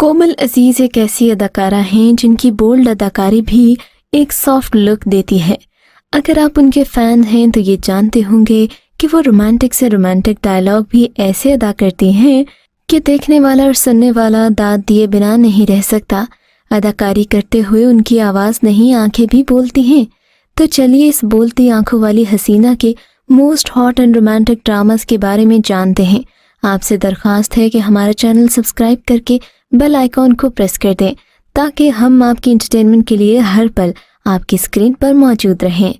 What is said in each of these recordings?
कोमल अजीज एक ऐसी अदाकारा हैं जिनकी बोल्ड अदाकारी भी एक सॉफ्ट लुक देती है। अगर आप उनके फैन हैं तो ये जानते होंगे कि वो रोमांटिक से रोमांटिक डायलॉग भी ऐसे अदा करती हैं कि देखने वाला और सुनने वाला दाद दिए बिना नहीं रह सकता। अदाकारी करते हुए उनकी आवाज़ नहीं, आंखें भी बोलती हैं। तो चलिए इस बोलती आंखों वाली हसीना के most hot and romantic dramas के बारे में जानते हैं। आपसे दरख्वास्त है कि हमारा चैनल सब्सक्राइब करके बेल आइकॉन को प्रेस कर दें ताकि हम आपकी एंटरटेनमेंट के लिए हर पल आपकी स्क्रीन पर मौजूद रहें।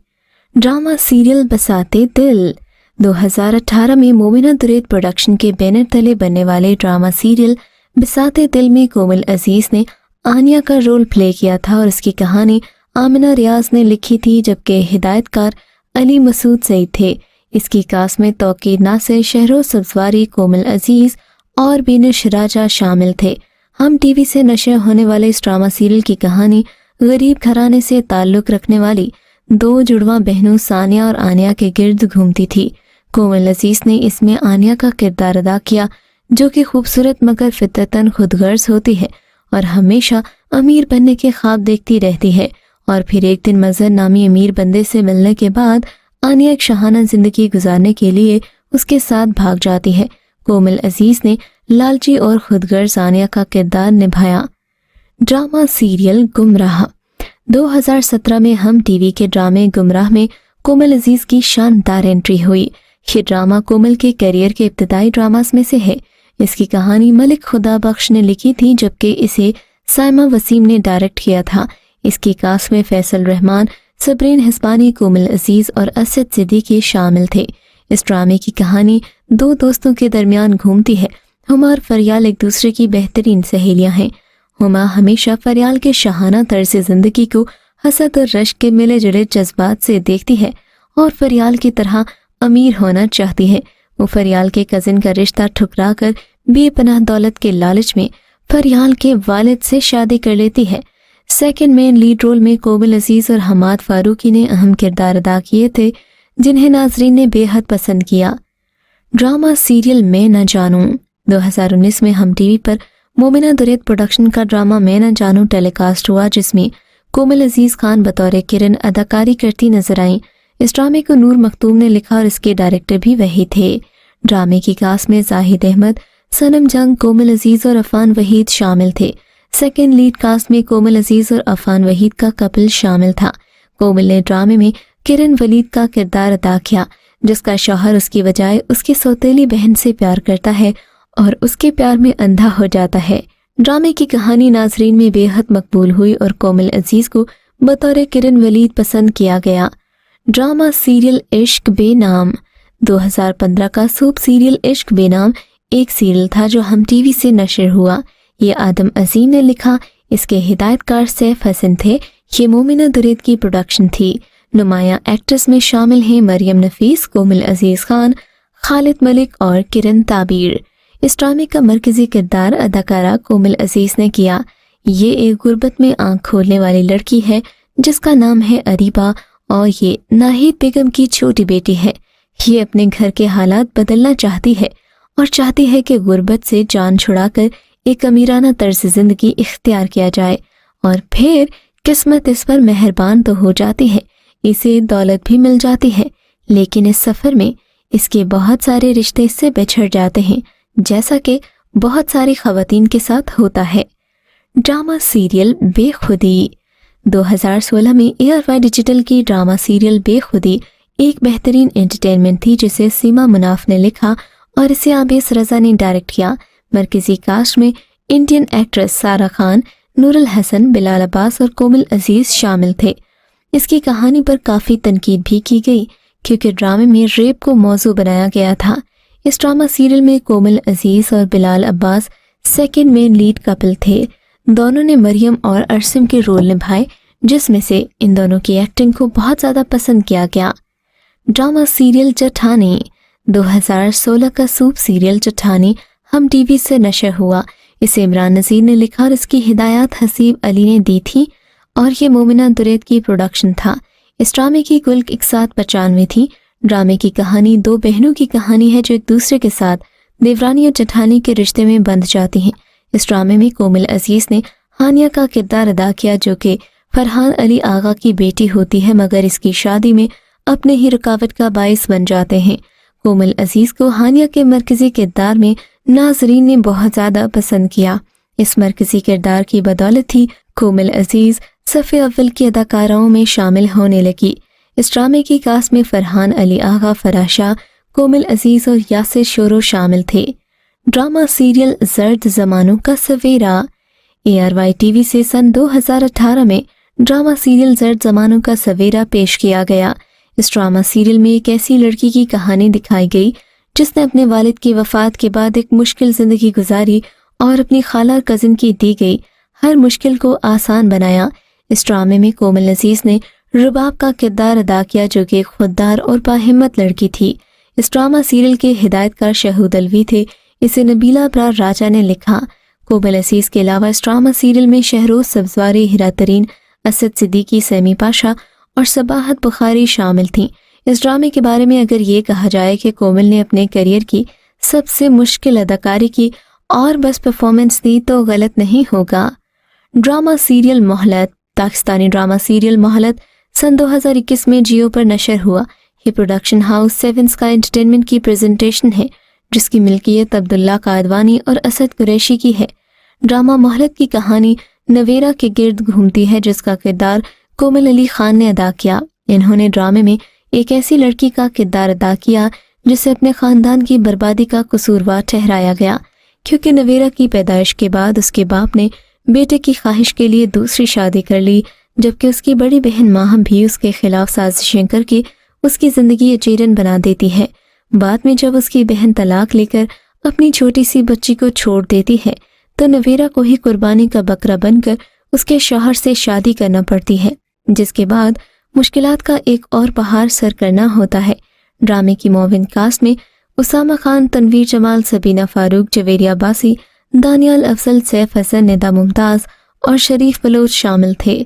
ड्रामा सीरियल बसाते दिल 2018 में मोमिना दुरैद प्रोडक्शन के बैनर तले बनने वाले ड्रामा सीरियल बसाते दिल में कोमल अजीज ने आनिया का रोल प्ले किया था और इसकी कहानी आमिना रियाज ने लिखी थी, जबकि हिदायतकार अली मसूद सईद थे। इसकी कास्ट में तौकीर नासिर, शहरोज सब्जवारी, कोमल अजीज और बीनिश राजा शामिल थे। हम टीवी से नशर होने वाले इस ड्रामा सीरियल की कहानी गरीब घराने से ताल्लुक रखने वाली दो जुड़वा बहनों सानिया और आनिया के गिर्द घूमती थी। कोमल अजीज ने इसमें आनिया का किरदार अदा किया, जो कि खूबसूरत मगर फितरतन खुदगर्ज होती है और हमेशा अमीर बनने के ख्वाब देखती रहती है। और फिर एक दिन मजहर नामी अमीर बंदे से मिलने के बाद आनिया एक शहाना जिंदगी गुजारने के लिए उसके साथ भाग जाती है। कोमल अजीज ने लालची और खुदगर्ज आनिया का किरदार निभाया। ड्रामा सीरियल गुमराह 2017 में हम टीवी के ड्रामे गुमराह में कोमल अजीज की शानदार एंट्री हुई। ये ड्रामा कोमल के करियर के इब्तदाई ड्रामास में से है। इसकी कहानी मलिक खुदा बख्श ने लिखी थी, जबकि इसे साइमा वसीम ने डायरेक्ट किया था। इसकी कास्ट में फैसल रहमान, सबरीन हिस्पानी, कोमल अजीज और असद सिद्दीकी शामिल थे। इस ड्रामे की कहानी दो दोस्तों के दरमियान घूमती है। हुमा और फरियाल एक दूसरे की बेहतरीन सहेलियां हैं। हुमा हमेशा फरियाल के शहाना तर्ज जिंदगी को हसद और रश्क के मिले जुले जज्बात से देखती है और फरियाल की तरह अमीर होना चाहती है। वो फरियाल के कजिन का रिश्ता ठुकरा कर बेपनाह दौलत के लालच में फरियाल के वालिद से शादी कर लेती है। सेकंड मेन लीड रोल में कोमल अजीज और हमाद फारूकी ने अहम किरदार अदा किए थे, जिन्हें नाजरीन ने बेहद पसंद किया। ड्रामा सीरियल मैं न जानूं 2019 में हम टीवी पर मोमिना दुरैद प्रोडक्शन का ड्रामा मैं न जानूं टेलीकास्ट हुआ, जिसमें कोमल अजीज खान बतौर किरण अदाकारी करती नजर आईं। इस ड्रामे को नूर मखतूम ने लिखा और इसके डायरेक्टर भी वही थे। ड्रामे की कास्ट में जाहिद अहमद, सनम जंग, कोमल अजीज और अफान वहीद शामिल थे। सेकेंड लीड कास्ट में कोमल अजीज और अफान वहीद का कपल शामिल था। कोमल ने ड्रामे में किरण वलीद का किरदार अदा किया, जिसका शौहर उसकी बजाय उसकी सौतेली बहन से प्यार करता है और उसके प्यार में अंधा हो जाता है। ड्रामे की कहानी नाजरीन में बेहद मकबूल हुई और कोमल अजीज को बतौर किरण वलीद पसंद किया गया। ड्रामा सीरियल इश्क बेनाम 2015 का सूप सीरियल इश्क बेनाम एक सीरियल था जो हम टीवी से नशर हुआ। ये आदम अजीम ने लिखा। इसके हिदायतकार सैफ हसन थे। ये मोमिना दुरैद की प्रोडक्शन थी। नुमाया एक्ट्रेस में शामिल हैं मरियम नफीस, कोमल अजीज खान, खालिद मलिक और किरण ताबीर। इस ड्रामे का मरकजी किरदार अदाकारा कोमल अजीज ने किया। ये एक गुर्बत में आंख खोलने वाली लड़की है जिसका नाम है अरीबा और ये नाहिद बेगम की छोटी बेटी है। ये अपने घर के हालात बदलना चाहती है और चाहती है कि गुर्बत से जान छुड़ाकर एक अमीराना तर्ज जिंदगी इख्तियार किया जाए। और फिर किस्मत इस पर मेहरबान तो हो जाती है, इसे दौलत भी मिल जाती है, लेकिन इस सफर में इसके बहुत सारे रिश्ते इससे बिछड़ जाते हैं, जैसा कि बहुत सारी खवातीन के साथ होता है। ड्रामा सीरियल बेखुदी 2016 में ARY डिजिटल की ड्रामा सीरियल बेखुदी एक बेहतरीन एंटरटेनमेंट थी, जिसे सीमा मुनाफ ने लिखा और इसे आबिस रजा ने डायरेक्ट किया। मरकजी कास्ट में इंडियन एक्ट्रेस सारा खान, नूरुल हसन, बिलाल अब्बास और कोमल अजीज शामिल थे। इसकी कहानी पर काफ़ी तनकीद भी की गई क्योंकि ड्रामे में रेप को मौजू बनाया गया था। इस ड्रामा सीरियल में कोमल अजीज और Bilal Abbas second main lead couple थे। दोनों ने मरियम और अरसम के रोल निभाए, जिसमें से इन दोनों की एक्टिंग को बहुत ज़्यादा पसंद किया गया। ड्रामा सीरियल चठानी 2016 का सूप सीरियल चठानी हम टीवी से नशर हुआ। इसे इमरान नज़ीर ने लिखा और इसकी हिदायत हसीब अली ने दी थी और ये मोमिना दुरैद की प्रोडक्शन था। इस ड्रामे की कुल 195 थी। ड्रामे की कहानी दो बहनों की कहानी है जो एक दूसरे के साथ देवरानी और जेठानी के रिश्ते में बंध जाती हैं। اس ڈرامے میں کومل عزیز نے ہانیہ کا کردار ادا کیا جو کہ فرحان علی آغا کی بیٹی ہوتی ہے، مگر اس کی شادی میں اپنے ہی رکاوٹ کا باعث بن جاتے ہیں۔ کومل عزیز کو ہانیہ کے مرکزی کردار میں ناظرین نے بہت زیادہ پسند کیا۔ اس مرکزی کردار کی بدولت ہی کومل عزیز صف اول کی اداکاراؤں میں شامل ہونے لگی۔ اس ڈرامے کی کاسٹ میں فرحان علی آغا، فرح شاہ، کومل عزیز اور یاسر شورو شامل تھے۔ ڈرامہ سیریل زرد زمانوں کا سویرا ARY TV سے سن 2018 میں ڈرامہ سیریل زرد زمانوں کا سویرا پیش کیا گیا۔ اس ڈرامہ سیریل میں ایک ایسی لڑکی کی کہانی دکھائی گئی جس نے اپنے والد کی وفات کے بعد ایک مشکل زندگی گزاری اور اپنی خالہ کزن کی دی گئی ہر مشکل کو آسان بنایا۔ اس ڈرامے میں کومل عزیز نے رباب کا کردار ادا کیا جو کہ ایک خوددار اور باہمت لڑکی تھی۔ اس ڈرامہ سیریل کے ہدایت کار شہود الوی تھے، اسے نبیلہ ابرار راجہ نے لکھا۔ کومل عزیز کے علاوہ اس ڈرامہ سیریل میں شہروز سبزواری، ہیرا ترین، اسد صدیقی، سیمی پاشا اور صباحت بخاری شامل تھیں۔ اس ڈرامے کے بارے میں اگر یہ کہا جائے کہ کومل نے اپنے کیریئر کی سب سے مشکل اداکاری کی اور بس پرفارمنس دی تو غلط نہیں ہوگا۔ ڈرامہ سیریل مہلت پاکستانی ڈرامہ سیریل مہلت سن 2021 میں جیو پر نشر ہوا۔ یہ پروڈکشن ہاؤس 7 اسکائی انٹرٹینمنٹ کی پریزنٹیشن ہے جس کی ملکیت عبداللہ قادوانی اور اسد قریشی کی ہے۔ ڈرامہ مہلت کی کہانی نویرا کے گرد گھومتی ہے جس کا کردار کومل علی خان نے ادا کیا۔ انہوں نے ڈرامے میں ایک ایسی لڑکی کا کردار ادا کیا جسے اپنے خاندان کی بربادی کا قصوروار ٹھہرایا گیا، کیونکہ نویرا کی پیدائش کے بعد اس کے باپ نے بیٹے کی خواہش کے لیے دوسری شادی کر لی، جبکہ اس کی بڑی بہن ماہم بھی اس کے خلاف سازشیں کر کے اس کی زندگی اچیرن بنا دیتی ہے۔ بعد میں جب اس کی بہن طلاق لے کر اپنی چھوٹی سی بچی کو چھوڑ دیتی ہے تو نویرا کو ہی قربانی کا بکرا بن کر اس کے شوہر سے شادی کرنا پڑتی ہے، جس کے بعد مشکلات کا ایک اور پہاڑ سر کرنا ہوتا ہے۔ ڈرامے کی معاون کاسٹ میں اسامہ خان، تنویر جمال، سبینہ فاروق، جویریہ عباسی، دانیال افضل، سیف حسن، ندا ممتاز اور شریف بلوچ شامل تھے۔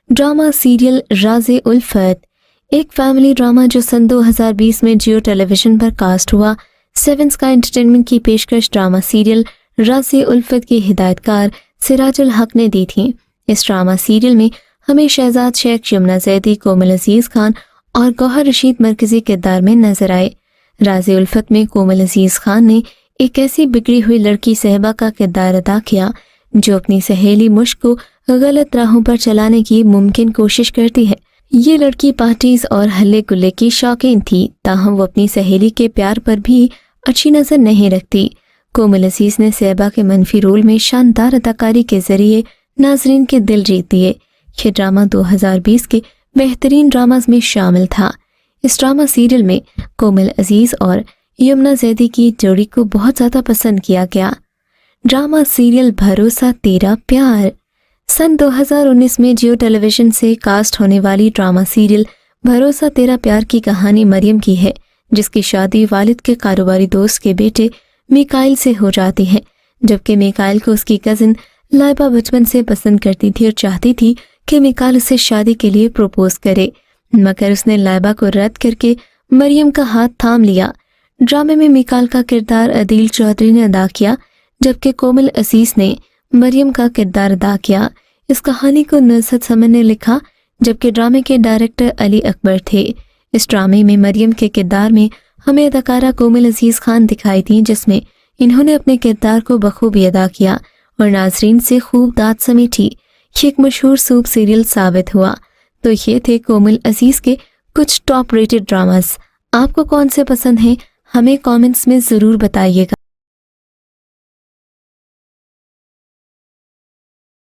ڈرامہ سیریل راز الفت ایک فیملی ڈرامہ جو سن 2020 میں جیو ٹیلی ویژن پر کاسٹ ہوا۔ 7 اسکائی انٹرٹینمنٹ کی پیشکش ڈرامہ سیریل راز الفت کی ہدایت کار سراج الحق نے دی تھی۔ اس ڈرامہ سیریل میں ہمیں شہزاد شیخ، یمنا زیدی، کومل عزیز خان اور گوہر رشید مرکزی کردار میں نظر آئے۔ راز الفت میں کومل عزیز خان نے ایک ایسی بگڑی ہوئی لڑکی صہبا کا کردار ادا کیا جو اپنی سہیلی مشک کو غلط راہوں پر چلانے کی ممکن کوشش کرتی ہے۔ یہ لڑکی پارٹیز اور ہلے گلے کی شوقین تھی، تاہم وہ اپنی سہیلی کے پیار پر بھی اچھی نظر نہیں رکھتی۔ کومل عزیز نے صہبا کے منفی رول میں شاندار اداکاری کے ذریعے ناظرین کے دل جیت دیے۔ یہ ڈرامہ 2020 کے بہترین ڈراماز میں شامل تھا۔ اس ڈرامہ سیریل میں کومل عزیز اور یمنا زیدی کی جوڑی کو بہت زیادہ پسند کیا گیا۔ ڈرامہ سیریل بھروسہ تیرا پیار سن 2019 میں جیو ٹیلی ویژن سے کاسٹ ہونے والی ڈرامہ سیریل بھروسہ تیرا پیار کی کہانی مریم کی ہے، جس کی شادی والد کے کاروباری دوست کے بیٹے میکائل سے ہو جاتی ہے، جبکہ میکائل کو اس کی کزن لائبہ بچپن سے پسند کرتی تھی اور چاہتی تھی کہ میکائل اسے شادی کے لیے پروپوز کرے، مگر اس نے لائبہ کو رد کر کے مریم کا ہاتھ تھام لیا۔ ڈرامے میں میکائل کا کردار عدیل چودھری نے ادا کیا، جبکہ کومل عزیز نے مریم کا کردار ادا کیا۔ اس کہانی کو نصرت سمن نے لکھا، جبکہ ڈرامے کے ڈائریکٹر علی اکبر تھے۔ اس ڈرامے میں مریم کے کردار میں ہمیں اداکارہ کومل عزیز خان دکھائی تھی، جس میں انہوں نے اپنے کردار کو بخوبی ادا کیا اور ناظرین سے خوب داد سمیٹھی۔ یہ ایک مشہور سوپ سیریل ثابت ہوا۔ تو یہ تھے کومل عزیز کے کچھ ٹاپ ریٹڈ ڈراماز۔ آپ کو کون سے پسند ہیں ہمیں کامنٹس میں ضرور بتائیے گا۔